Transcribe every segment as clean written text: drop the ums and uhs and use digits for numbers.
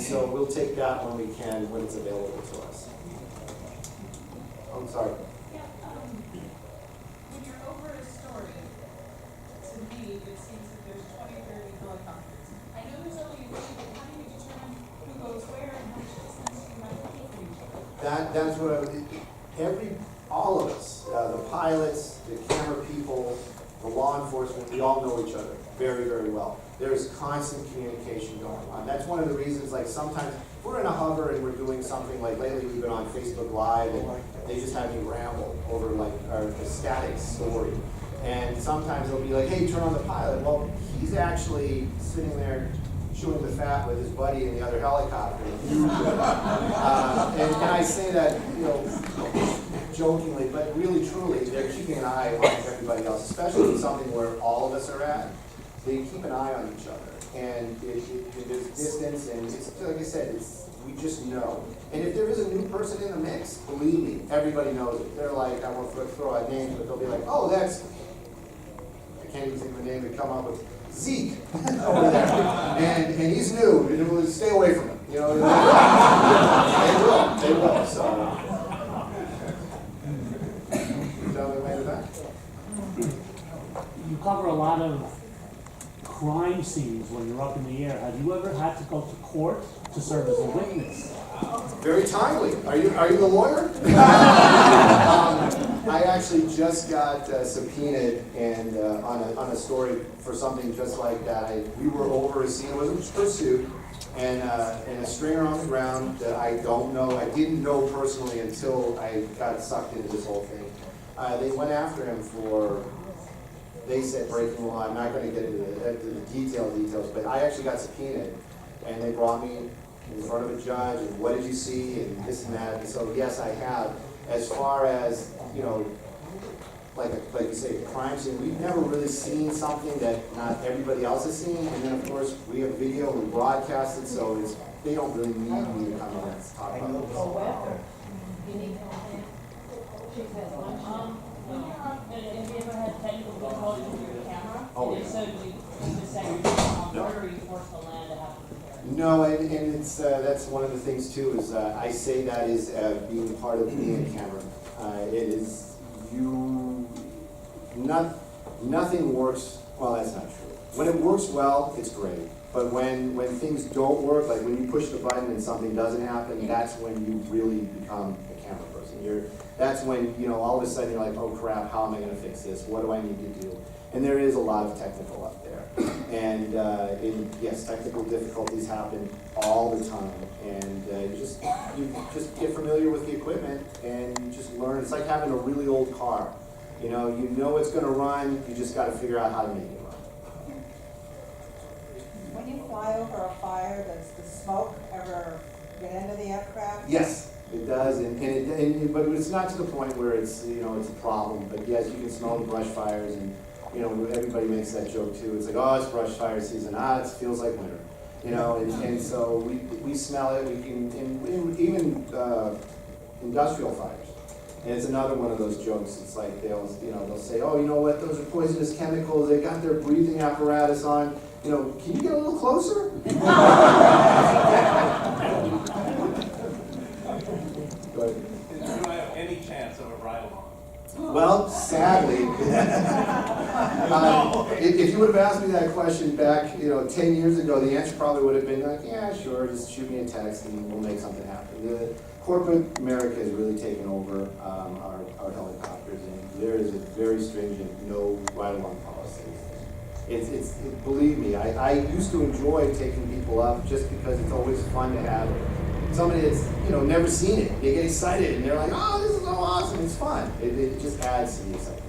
so we'll take that when we can, when it's available to us. I'm sorry. Yeah, when you're over a story, to me, it seems that there's 20, 30 helicopters. I know there's only a few, but how do you determine who goes where and how much distance you might keep from each other? That's what all of us, the pilots, the camera people, the law enforcement, we all know each other very, very well. There's constant communication going on. That's one of the reasons, like sometimes, if we're in a hover and we're doing something, like lately we've been on Facebook Live and they just have me ramble over like a static story. And sometimes they'll be like, hey, turn on the pilot. Well, he's actually sitting there chewing the fat with his buddy in the other helicopter. And I say that, jokingly, but really truly, they're keeping an eye on everybody else, especially in something where all of us are at. They keep an eye on each other, and there's distance, and it's like I said, we just know. And if there is a new person in the mix, believe me, everybody knows it. They're like, I won't throw out names, but they'll be like, oh, that's, I can't even think of a name to come up with, Zeke over there, and he's new, and we'll stay away from him. They will. So, gentleman way in the back. You cover a lot of crime scenes when you're up in the air. Have you ever had to go to court to serve as a witness? Very timely. Are you the lawyer? I actually just got subpoenaed and on a story for something just like that. We were over a scene. It was a pursuit, and a stringer on the ground that I didn't know personally until I got sucked into this whole thing. They went after him for, they said, breaking the law. I'm not going to get into the details, but I actually got subpoenaed, and they brought me in front of a judge, and what did you see, and this and that. And so yes, I have. As far as, like you say, a crime scene, we've never really seen something that not everybody else has seen. And then of course we have video, we broadcast it, so they don't really need me to come in and talk about it. Have you ever had technical difficulties with your camera? Oh, and if yeah. so, do you just say you're on board, or you force the land to have to repair? No, and it's that's one of the things too, is I say that is being part of being a camera. It is nothing works, well, that's not true. When it works well, it's great. But when things don't work, like when you push the button and something doesn't happen, that's when you really become a camera person. That's when, all of a sudden you're like, oh crap, how am I gonna fix this? What do I need to do? And there is a lot of technical up there. And yes, technical difficulties happen all the time. And you just get familiar with the equipment and you just learn. It's like having a really old car. You know it's gonna run, you just gotta figure out how to make it run. When you fly over a fire, does the smoke ever get into the aircraft? Yes, it does, but it's not to the point where it's it's a problem. But yes, you can smell the brush fires, and everybody makes that joke too. It's like, oh, it's brush fire season. It feels like winter, and so we smell it. We can even industrial fires. And it's another one of those jokes. It's like they'll say, oh, you know what? Those are poisonous chemicals. They got their breathing apparatus on. Can you get a little closer? Did you have any chance of a ride-along? Well, sadly, if you would have asked me that question back, 10 years ago, the answer probably would have been like, yeah, sure, just shoot me a text and we'll make something happen. The corporate America has really taken over our helicopters, and there is a very stringent no ride-along policy. Believe me, I used to enjoy taking people up just because it's always fun to have somebody that's never seen it. They get excited and they're like, oh, this is so awesome. It's fun. It just adds to the excitement.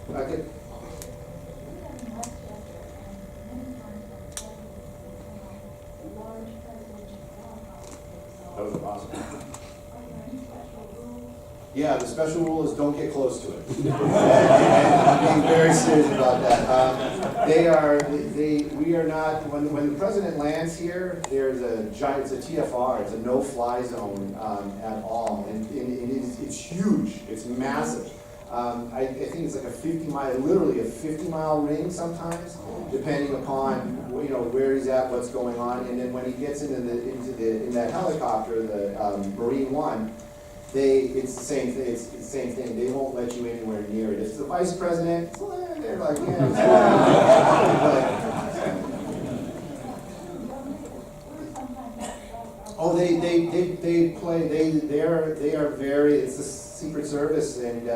Okay. That was awesome. Yeah, the special rule is don't get close to it. And I'm being very serious about that. We are not, when the president lands here, there's it's a TFR, it's a no-fly zone at all. And it's huge, it's massive. I think it's like a 50-mile, literally a 50-mile ring sometimes, depending upon, you know, where he's at, what's going on. And then when he gets in that helicopter, the Marine One, it's the same thing. It's the same thing. They won't let you anywhere near it. If it's the vice president, they're like, yeah. Oh, they are very, it's the Secret Service, and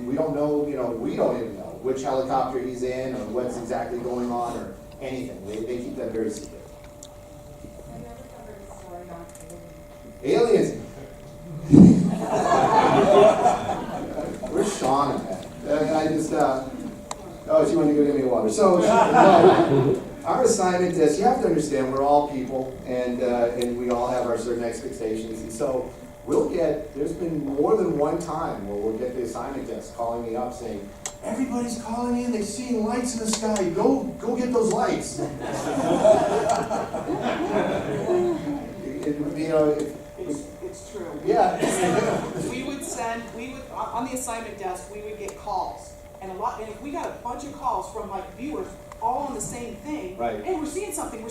we don't know, you know, we don't even know which helicopter he's in or what's exactly going on or anything. They keep that very secret. Have you ever covered a story on Aliens. Where's Sean at? I just, oh, she wanted to go get me water. So, no, our assignment is, you have to understand, we're all people, and we all have our certain expectations. And so, there's been more than one time where we'll get the assignment desk calling me up saying, everybody's calling in, they're seeing lights in the sky, go get those lights. You know, It's true. yeah. On the assignment desk, we would get calls. And if we got a bunch of calls from like viewers all on the same thing, Right. Hey, we're seeing something.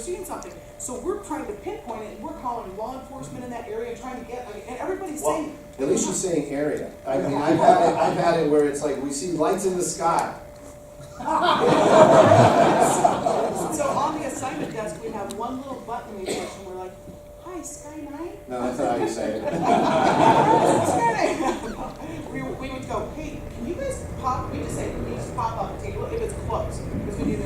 So we're trying to pinpoint it, and we're calling law enforcement in that area, trying to and everybody's Well, saying. at least you're saying area. I mean, I've had it where it's like, we see lights in the sky. So on the assignment desk, we have one little button we push, and we're like, "Hi, Sky 9." No, that's not how you say it. we would go, "Hey, can you guys pop?" We just say, "Can you just pop up and take a look?" If it's close, because we knew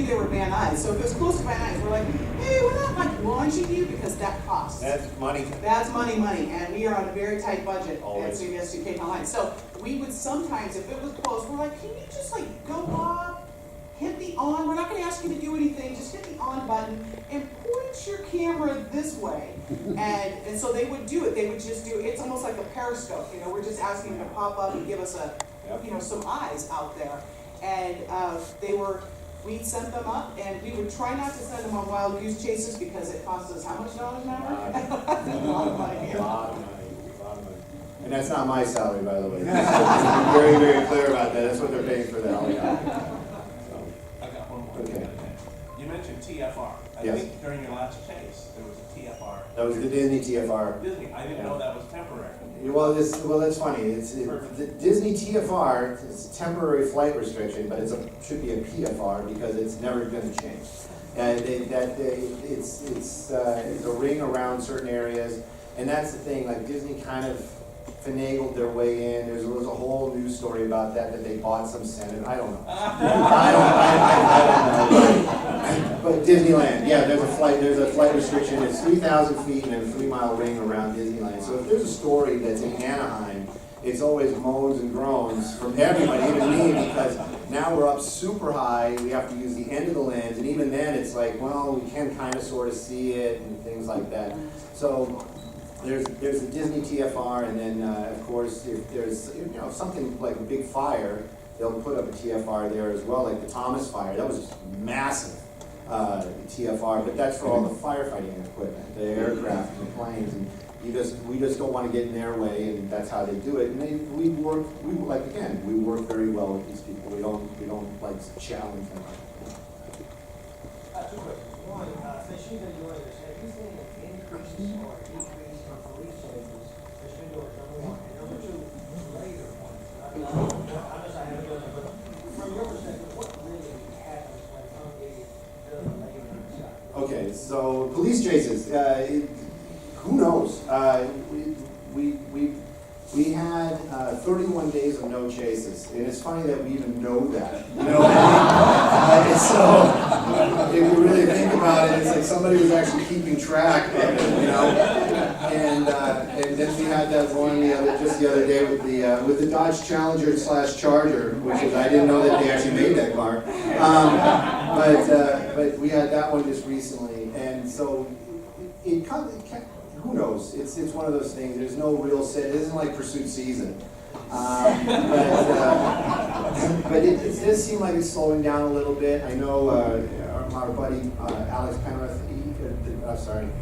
they were Van Nuys. So if it's close to Van Nuys, we're like, "Hey, we're not like launching you because that costs." That's money. That's money, and we are on a very tight budget Always. at CBS2 KCAL9. So we would sometimes, if it was close, we're like, "Can you just like go up, hit the on? We're not going to ask you to do anything. Just hit the on button and point your camera this way." And so they would do it. They would just do. It's almost like a periscope. You know, we're just asking them to pop up and give us some eyes out there. And we sent them up, and we would try not to send them on wild goose chases because it costs us how much dollars an hour? A lot of money. A lot of money. And that's not my salary, by the way. I'm very, very clear about that. That's what they're paying for the helicopter. I got one more. Okay. You mentioned TFR. I Yes. think during your last chase, there was a TFR. That was the Disney TFR. Disney, I didn't know that was temporary. Well, that's funny. The Disney TFR is a temporary flight restriction, but should be a PFR because it's never going to change. It's a ring around certain areas, and that's the thing. Like Disney kind of finagled their way in. There was a whole news story about that they bought some senator. I don't know. I don't know. But Disneyland, yeah, there's a flight restriction. It's 3,000 feet and a 3-mile ring around Disneyland. So if there's a story that's in Anaheim, it's always moans and groans from everybody, even me, because now we're up super high. We have to use the end of the lens, and even then, it's like, well, we can kind of sort of see it and things like that. So there's the Disney TFR, and then of course, if there's something like a big fire, they'll put up a TFR there as well, like the Thomas fire. That was just massive TFR, but that's for all the firefighting equipment, the aircraft and the planes, and we just don't want to get in their way, and that's how they do it. And we work very well with these people. We don't like challenge them. Two questions. One, since you've been doing this, have you seen an increase or decrease in police chasers since you're doing it, number one? And number two, later ones. I'm just, I haven't done it, but from your perspective, what really happens when some idiot does a later in the shot? Okay, so police chases. Who knows? We had 31 days of no chases, and it's funny that we even know that. You know what I mean? So if you really think about it, it's like somebody was actually keeping track of it, you know. And then we had that one just the other day with the Dodge Challenger / Charger, which is, I didn't know that they actually made that car. But we had that one just recently, and so it who knows? It's one of those things. There's no real set. It isn't like pursuit season. But it does seem like it's slowing down a little bit. I know our buddy Alex Penrith,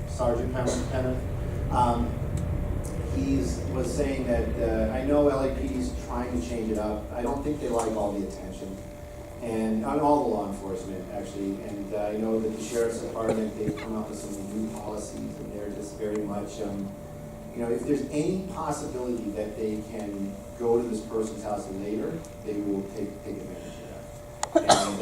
Sergeant Penrith, was saying that, I know LAPD's trying to change it up. I don't think they like all the attention. And on all the law enforcement, actually. And I know that the sheriff's department, they've come up with some new policies, and they're just very much, if there's any possibility that they can go to this person's house later, they will take advantage of that. And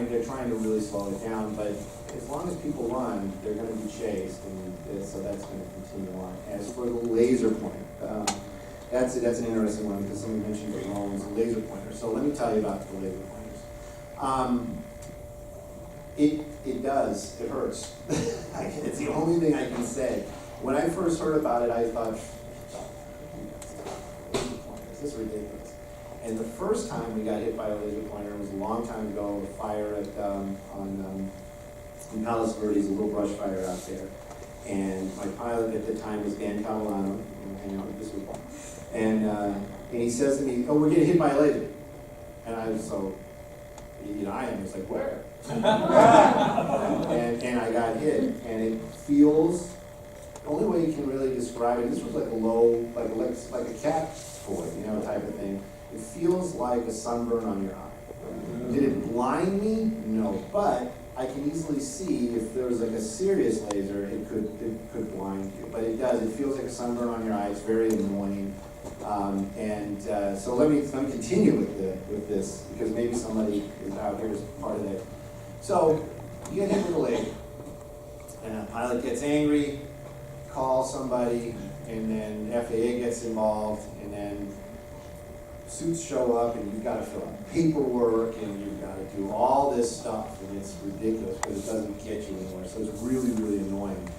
they're trying to really slow it down, but as long as people run, they're gonna be chased, and so that's gonna continue on. As for the laser pointer, that's an interesting one, because somebody mentioned the drones, the laser pointer. So let me tell you about the laser pointers. It hurts. It's the only thing I can say. When I first heard about it, I thought, laser pointers, this is ridiculous. And the first time we got hit by a laser pointer was a long time ago, a fire at, in Palos Verdes, a little brush fire out there. And my pilot at the time was Dan Catalano, hanging out with this week. And he says to me, "Oh, we're getting hit by a laser." And I was so, I was like, "Where?" and I got hit, and it feels, the only way you can really describe it, this was like a low, like a cat toy, type of thing. It feels like a sunburn on your eye. Did it blind me? No, but I can easily see if there was like a serious laser, it could blind you. But it does, it feels like a sunburn on your eye. It's very annoying. So let me continue with this, because maybe somebody is out here as part of that. So you get hit with a laser, and a pilot gets angry, calls somebody, and then FAA gets involved, and then suits show up, and you've got to fill out paperwork, and you've got to do all this stuff, and it's ridiculous because it doesn't get you anywhere. So it's really, really annoying.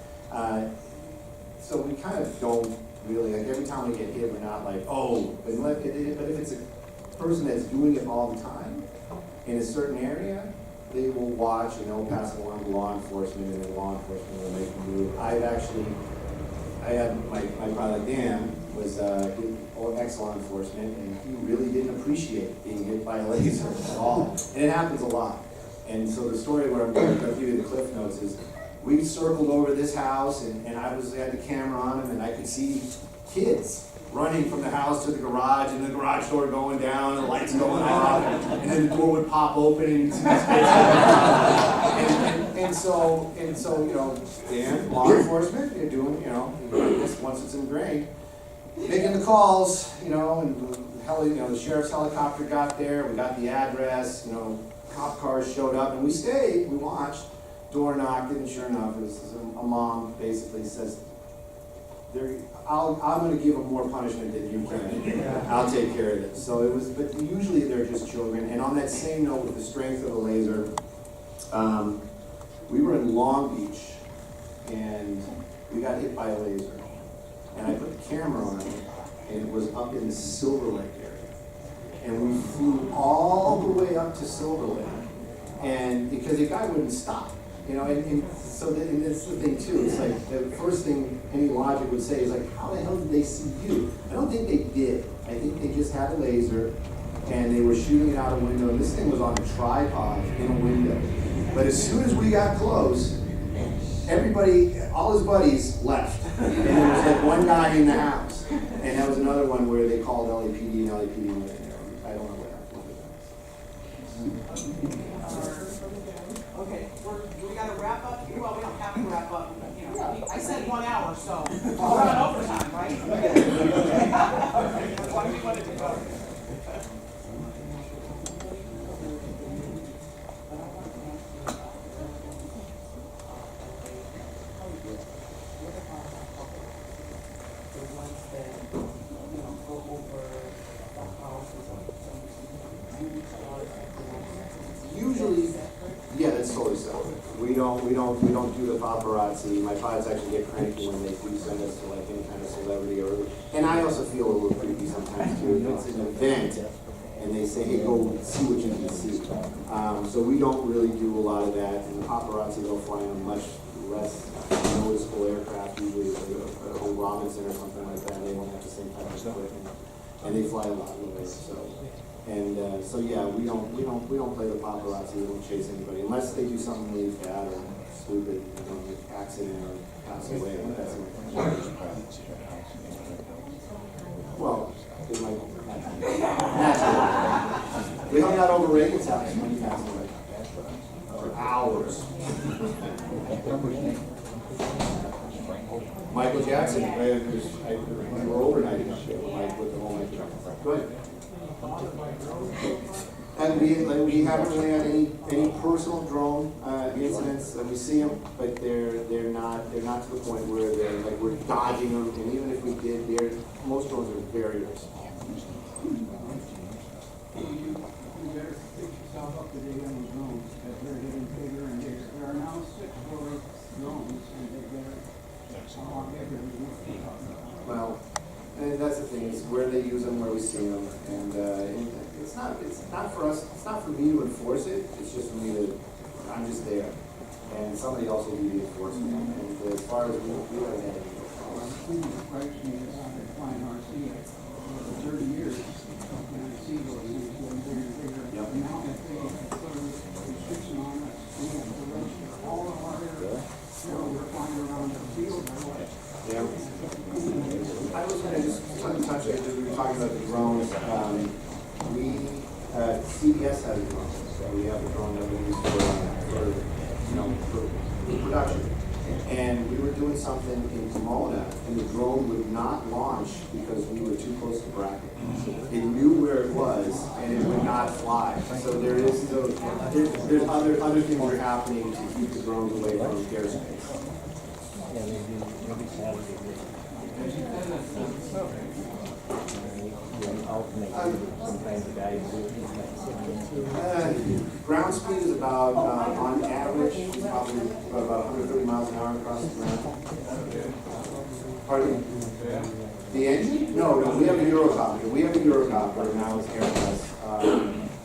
So we kind of don't really, like every time we get hit, we're not like, oh, but if it's a person that's doing it all the time in a certain area, they will watch and they'll pass it along to law enforcement, and then law enforcement will make a move. I had my pilot Dan was ex-law enforcement, and he really didn't appreciate being hit by a laser at all. And it happens a lot. And so the story where I'm going to give you the cliff notes is, we circled over this house, and I had the camera on him, and I could see kids running from the house to the garage, and the garage door going down, and the lights going off, and then the door would pop open, and you'd see this kid. And so, Dan, law enforcement, you're doing, this once it's ingrained, making the calls, and the sheriff's helicopter got there, we got the address, cop cars showed up, and we stayed, we watched, door knocked, and sure enough, it was a mom basically says, I'm going to give them more punishment than you can. I'll take care of this. So it was, but usually they're just children. And on that same note, with the strength of the laser, we were in Long Beach, and we got hit by a laser. And I put the camera on it, and it was up in the Silver Lake area. And we flew all the way up to Silver Lake, and because the guy wouldn't stop. And that's the thing too, it's like, the first thing any logic would say is like, how the hell did they see you? I don't think they did. I think they just had a laser, and they were shooting it out a window, and this thing was on a tripod in a window. But as soon as we got close, everybody, all his buddies left. And there was like one guy in the house. And that was another one where they called LAPD, and LAPD went in there. I don't know what happened. Okay, we gotta wrap up, well, we don't have to wrap up, I said 1 hour, so we're on overtime, right? What do we want to do? Usually, yeah, that's totally separate. We don't do the paparazzi. My pilots actually get cranky when they do send us to like any kind of celebrity and I also feel a little creepy sometimes too. If it's an event and they say, hey, go see what you can see. So we don't really do a lot of that. And the paparazzi, they'll fly on a much less noticeable aircraft, usually a Robinson or something like that. They don't have the same type of equipment, and they fly a lot lower. So yeah, we don't play the paparazzi. We don't chase anybody unless they do something really bad or stupid, accident or pass away, but that's well, it might naturally. We hung out over Reagan's house when he passed away for hours. Michael Jackson, we were overnighting up there, Mike with the whole night. Go ahead. And we haven't really had any personal drone incidents. We see them, but they're not to the point where they're like we're dodging them. And even if we did, most drones are very risky. You better fix yourself up to date on the drones, because they're getting bigger and bigger. There are now 6 drones, and they better Well, and that's the thing, is where they use them, where we see them, and it's not for us, it's not for me to enforce it, it's just for me to, I'm just there. And somebody else will do the enforcement, and as far as we haven't had any problems. strikes me as I've been flying RC for 30 years, and I see those things getting bigger and bigger. Yep. And now that they have put a restriction on us, we have to register all of our areas. We're flying around the field. Yeah. I was gonna just touch it, we were talking about the drones. CBS has a drone, so we have a drone that we use for production. And we were doing something in Pomona, and the drone would not launch because we were too close to bracket. It knew where it was, and it would not fly. So there's other things that are happening to keep the drones away from airspace. Ground speed is about, on average, probably about 130 miles an hour across the ground. Pardon? The engine? No, we have a Eurocopter. We have a Eurocopter, now it's Airbus.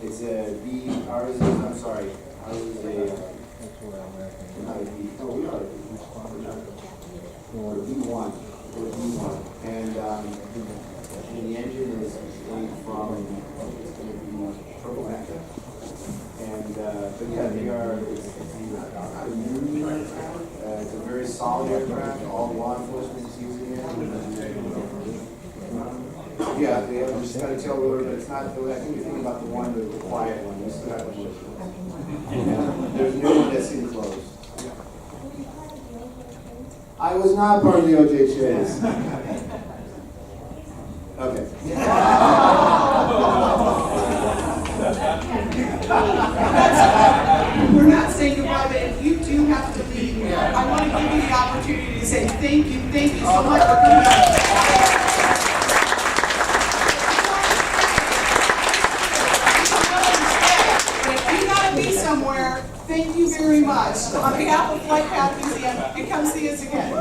It's a B, ours is, I'm sorry, ours is a, not a B, oh, we are a B. Or B1. And the engine is made from, it's going to be turbo active. And, but yeah, they are, it's not a new aircraft. It's a very solid aircraft. All law enforcement is using it. Yeah, they have just got a tail rotor, but it's not, I think you're thinking about the quiet one. We still have one. There's a new one that's enclosed. I was not part of the OJ chase. Okay. We're not saying goodbye, but if you do have to leave, I want to give you the opportunity to say thank you so much for coming out. If you gotta be somewhere, thank you very much. On behalf of Flight Path Museum, and come see us again.